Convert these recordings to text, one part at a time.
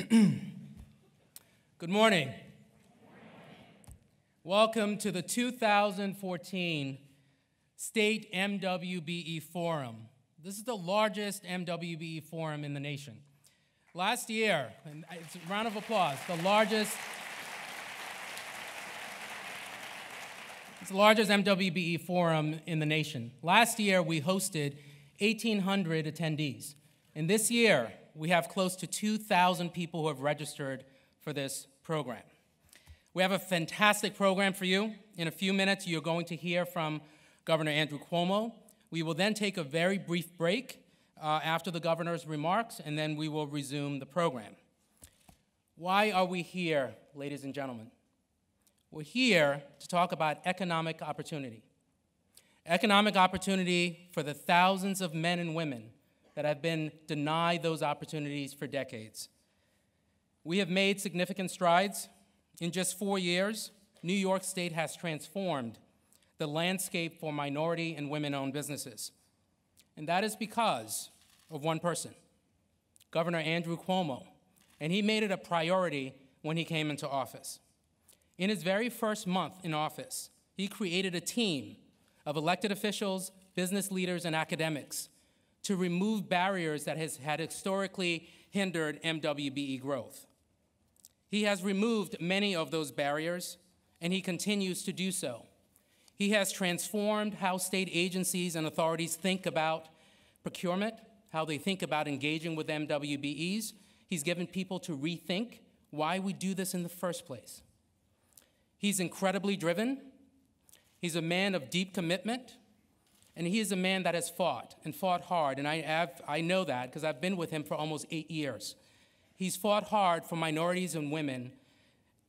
Good morning. Welcome to the 2014 State MWBE Forum. This is the largest MWBE forum in the nation. Last year, and it's a round of applause, it's the largest MWBE forum in the nation. Last year, we hosted 1,800 attendees. And this year, we have close to 2,000 people who have registered for this program. We have a fantastic program for you. In a few minutes, you're going to hear from Governor Andrew Cuomo. We will then take a very brief break after the governor's remarks, and then we will resume the program. Why are we here, ladies and gentlemen? We're here to talk about economic opportunity. Economic opportunity for the thousands of men and women that have been denied those opportunities for decades. We have made significant strides. In just 4 years, New York State has transformed the landscape for minority and women-owned businesses. And that is because of one person, Governor Andrew Cuomo, and he made it a priority when he came into office. In his very first month in office, he created a team of elected officials, business leaders, and academics to remove barriers that had historically hindered MWBE growth. He has removed many of those barriers, and he continues to do so. He has transformed how state agencies and authorities think about procurement, how they think about engaging with MWBEs. He's given people to rethink why we do this in the first place. He's incredibly driven. He's a man of deep commitment. And he is a man that has fought and fought hard, and I know that because I've been with him for almost 8 years. He's fought hard for minorities and women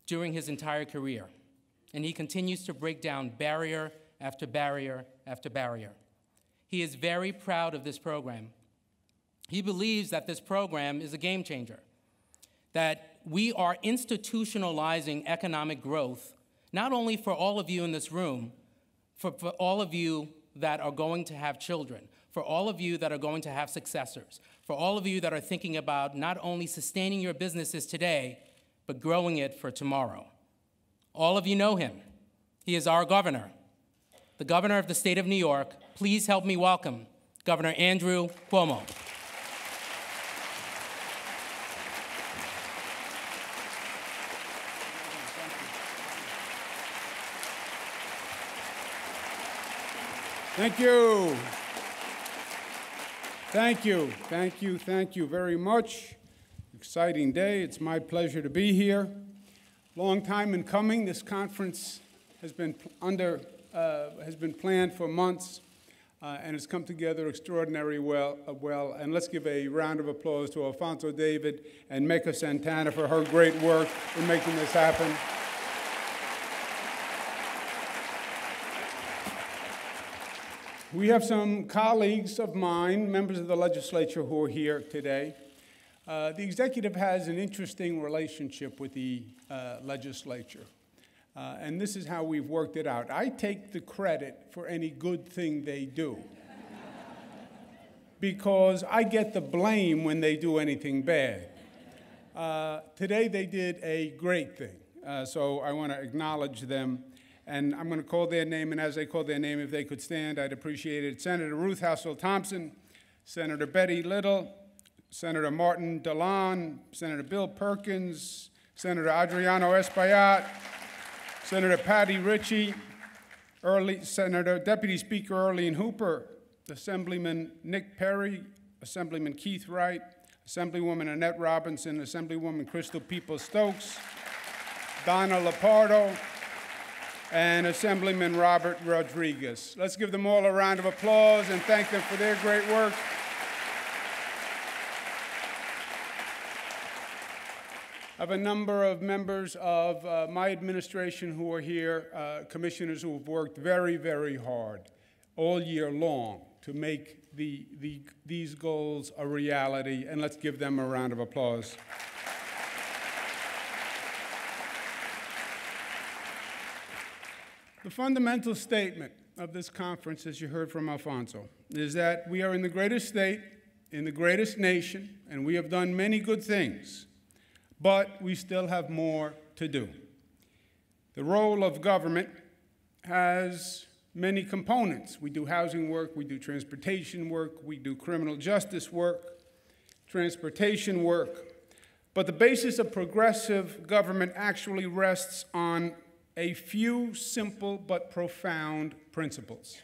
during his entire career, and he continues to break down barrier after barrier after barrier. He is very proud of this program. He believes that this program is a game changer, that we are institutionalizing economic growth, not only for all of you in this room, for all of you that are going to have children, for all of you that are going to have successors, for all of you that are thinking about not only sustaining your businesses today, but growing it for tomorrow. All of you know him. He is our governor, the governor of the state of New York. Please help me welcome Governor Andrew Cuomo. Thank you. Thank you. Thank you. Thank you very much. Exciting day. It's my pleasure to be here. Long time in coming. This conference has been planned for months, and it's come together extraordinarily well. And let's give a round of applause to Alfonso David and Mecca Santana for her great work in making this happen. We have some colleagues of mine, members of the legislature, who are here today. The executive has an interesting relationship with the legislature, and this is how we've worked it out. I take the credit for any good thing they do, because I get the blame when they do anything bad. Today they did a great thing, so I want to acknowledge them. And I'm going to call their name, and as they call their name, if they could stand, I'd appreciate it. Senator Ruth Hassel Thompson, Senator Betty Little, Senator Martin DeLon, Senator Bill Perkins, Senator Adriano Espaillat, Senator Patty Ritchie, Senator Deputy Speaker Earlene Hooper, Assemblyman Nick Perry, Assemblyman Keith Wright, Assemblywoman Annette Robinson, Assemblywoman Crystal Peoples-Stokes, Donna Lepardo, and Assemblyman Robert Rodriguez. Let's give them all a round of applause and thank them for their great work. I have a number of members of my administration who are here, commissioners who have worked very, very hard all year long to make these goals a reality, and let's give them a round of applause. The fundamental statement of this conference, as you heard from Alfonso, is that we are in the greatest state, in the greatest nation, and we have done many good things. but we still have more to do. The role of government has many components. We do housing work, we do transportation work, we do criminal justice work, transportation work. But the basis of progressive government actually rests on a few simple but profound principles.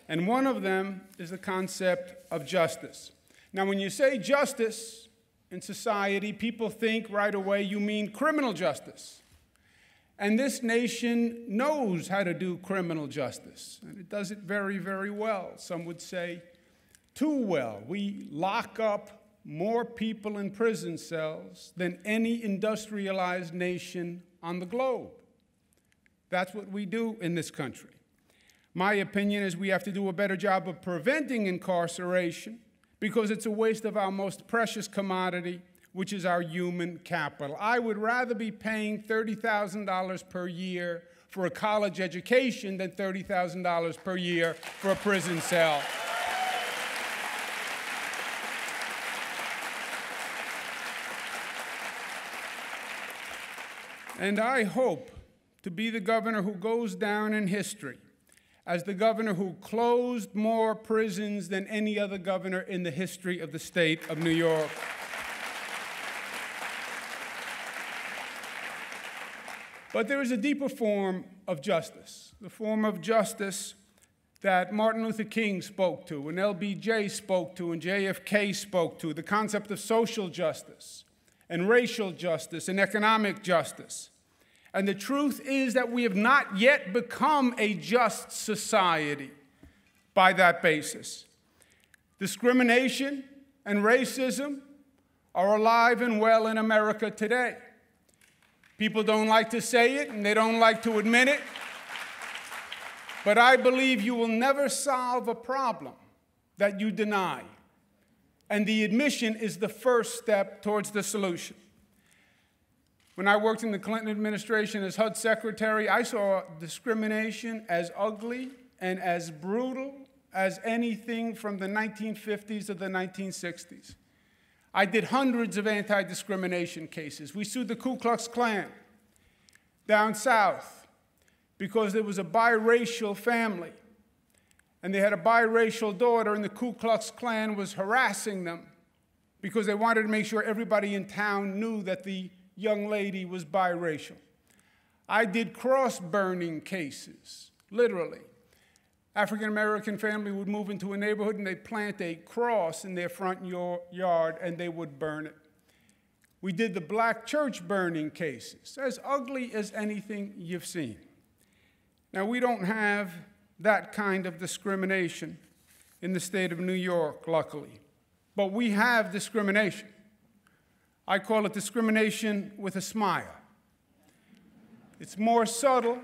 And one of them is the concept of justice. Now, when you say justice in society, people think right away you mean criminal justice. And this nation knows how to do criminal justice, and it does it very, very well. Some would say too well. We lock up more people in prison cells than any industrialized nation on the globe. That's what we do in this country. My opinion is we have to do a better job of preventing incarceration because it's a waste of our most precious commodity, which is our human capital. I would rather be paying $30,000 per year for a college education than $30,000 per year for a prison cell. And I hope to be the governor who goes down in history as the governor who closed more prisons than any other governor in the history of the state of New York. But there is a deeper form of justice, the form of justice that Martin Luther King spoke to, and LBJ spoke to, and JFK spoke to, the concept of social justice, and racial justice, and economic justice. And the truth is that we have not yet become a just society by that basis. Discrimination and racism are alive and well in America today. People don't like to say it, and they don't like to admit it. But I believe you will never solve a problem that you deny. And the admission is the first step towards the solution. When I worked in the Clinton administration as HUD secretary, I saw discrimination as ugly and as brutal as anything from the 1950s or the 1960s. I did hundreds of anti-discrimination cases. We sued the Ku Klux Klan down south because there was a biracial family, and they had a biracial daughter, and the Ku Klux Klan was harassing them because they wanted to make sure everybody in town knew that the young lady was biracial. I did cross-burning cases, literally. African-American family would move into a neighborhood and they'd plant a cross in their front yard and they would burn it. We did the black church burning cases, as ugly as anything you've seen. Now, we don't have that kind of discrimination in the state of New York, luckily, but we have discrimination. I call it discrimination with a smile. It's more subtle.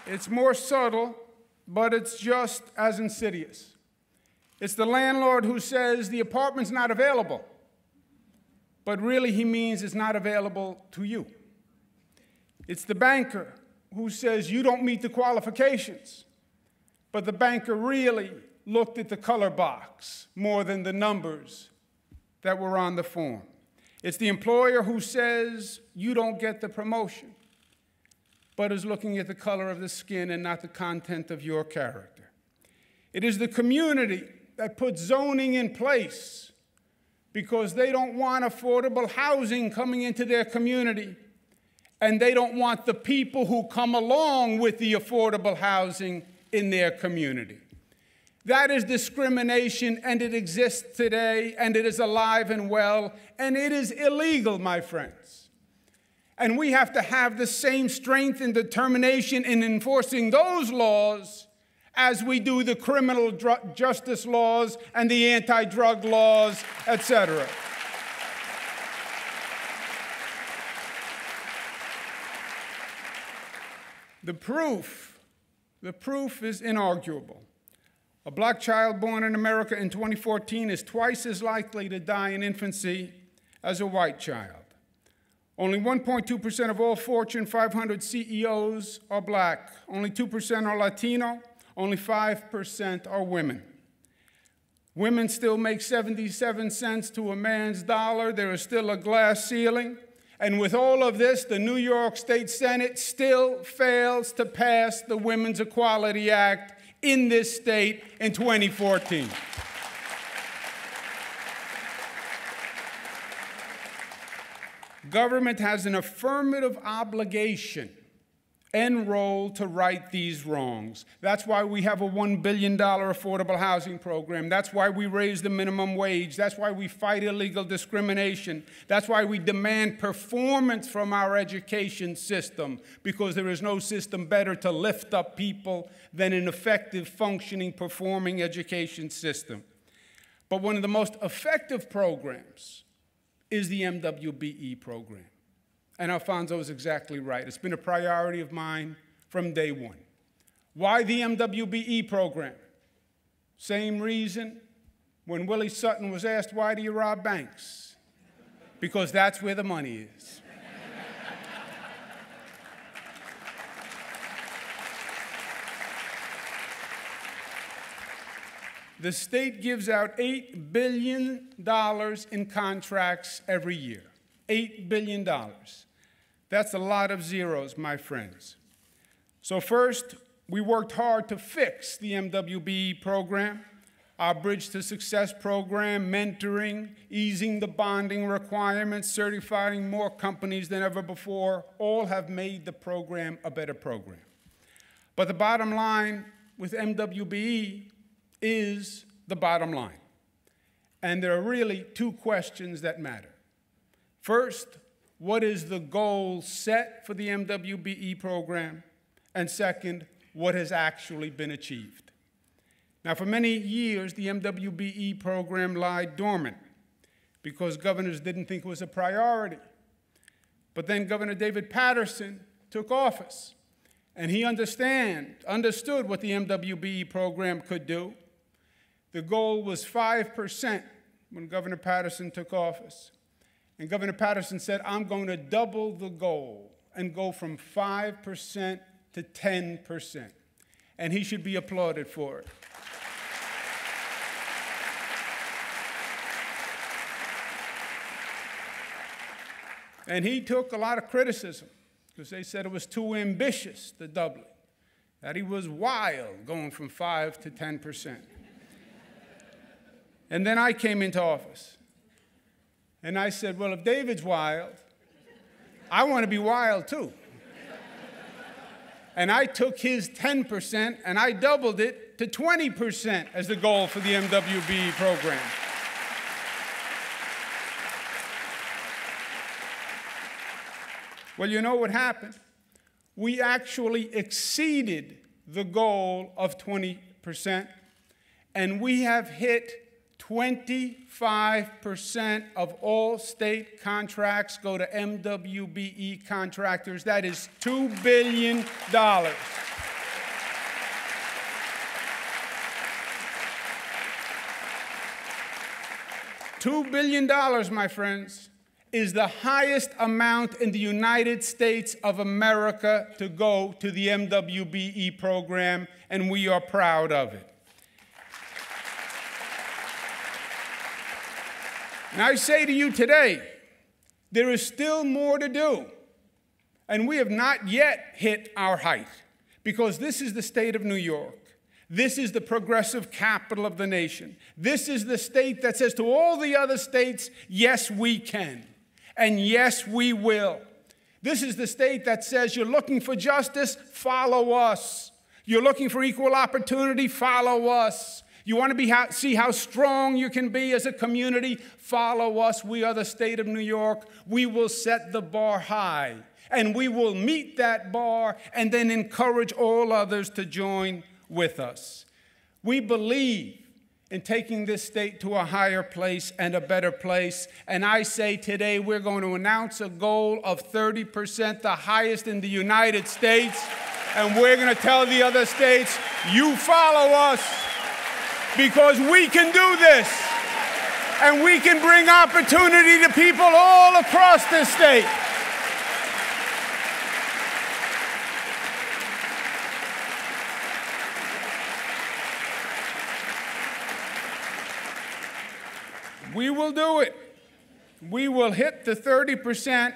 It's more subtle, but it's just as insidious. It's the landlord who says the apartment's not available, but really he means it's not available to you. It's the banker who says you don't meet the qualifications, but the banker really looked at the color box more than the numbers that were on the form. It's the employer who says you don't get the promotion, but is looking at the color of the skin and not the content of your character. It is the community that puts zoning in place because they don't want affordable housing coming into their community, and they don't want the people who come along with the affordable housing in their community. That is discrimination, and it exists today, and it is alive and well, and it is illegal, my friends. And we have to have the same strength and determination in enforcing those laws as we do the criminal justice laws and the anti-drug laws, etc. The proof is inarguable. A black child born in America in 2014 is twice as likely to die in infancy as a white child. Only 1.2% of all Fortune 500 CEOs are black. Only 2% are Latino. Only 5% are women. Women still make 77 cents to a man's dollar. There is still a glass ceiling. And with all of this, the New York State Senate still fails to pass the Women's Equality Act in this state in 2014. Government has an affirmative obligation and role to right these wrongs. That's why we have a $1 billion affordable housing program. That's why we raise the minimum wage. That's why we fight illegal discrimination. That's why we demand performance from our education system, because there is no system better to lift up people than an effective, functioning, performing education system. But one of the most effective programs is the MWBE program. And Alfonso is exactly right. It's been a priority of mine from day one. Why the MWBE program? Same reason when Willie Sutton was asked, why do you rob banks? Because that's where the money is. The state gives out $8 billion in contracts every year. $8 billion. That's a lot of zeros, my friends. So first, we worked hard to fix the MWBE program, our Bridge to Success program, mentoring, easing the bonding requirements, certifying more companies than ever before, all have made the program a better program. But the bottom line with MWBE is the bottom line. And there are really two questions that matter. First, what is the goal set for the MWBE program? And second, what has actually been achieved? Now, for many years, the MWBE program lied dormant because governors didn't think it was a priority. But then Governor David Paterson took office, and he understood what the MWBE program could do. The goal was 5% when Governor Paterson took office. And Governor Paterson said, I'm going to double the goal and go from 5% to 10%. And he should be applauded for it. And he took a lot of criticism because they said it was too ambitious, the doubling, that he was wild going from 5 to 10%. And then I came into office. And I said, well, if David's wild, I want to be wild too. And I took his 10% and I doubled it to 20% as the goal for the MWBE program. Well, you know what happened? We actually exceeded the goal of 20%, and we have hit 25% of all state contracts go to MWBE contractors. That is $2 billion. $2 billion, my friends, is the highest amount in the United States of America to go to the MWBE program, and we are proud of it. And I say to you today, there is still more to do. And we have not yet hit our height, because this is the state of New York. This is the progressive capital of the nation. This is the state that says to all the other states, yes, we can. And yes, we will. This is the state that says you're looking for justice, follow us. You're looking for equal opportunity, follow us. You want to see how strong you can be as a community? Follow us. We are the state of New York. We will set the bar high, and we will meet that bar and then encourage all others to join with us. We believe in taking this state to a higher place and a better place, and I say today we're going to announce a goal of 30%, the highest in the United States, and we're going to tell the other states, you follow us. Because we can do this, and we can bring opportunity to people all across this state. We will do it. We will hit the 30%,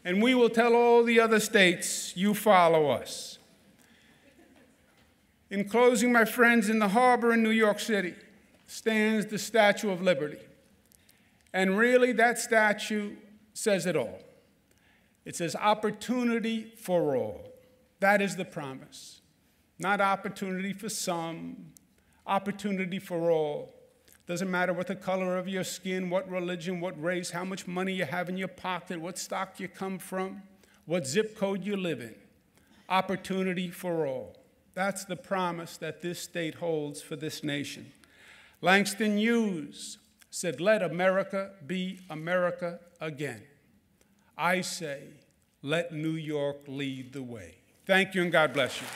and we will tell all the other states, you follow us. In closing, my friends, in the harbor in New York City stands the Statue of Liberty. And really, that statue says it all. It says opportunity for all. That is the promise. Not opportunity for some, opportunity for all. Doesn't matter what the color of your skin, what religion, what race, how much money you have in your pocket, what stock you come from, what zip code you live in. Opportunity for all. That's the promise that this state holds for this nation. Langston Hughes said, let America be America again. I say, let New York lead the way. Thank you, and God bless you.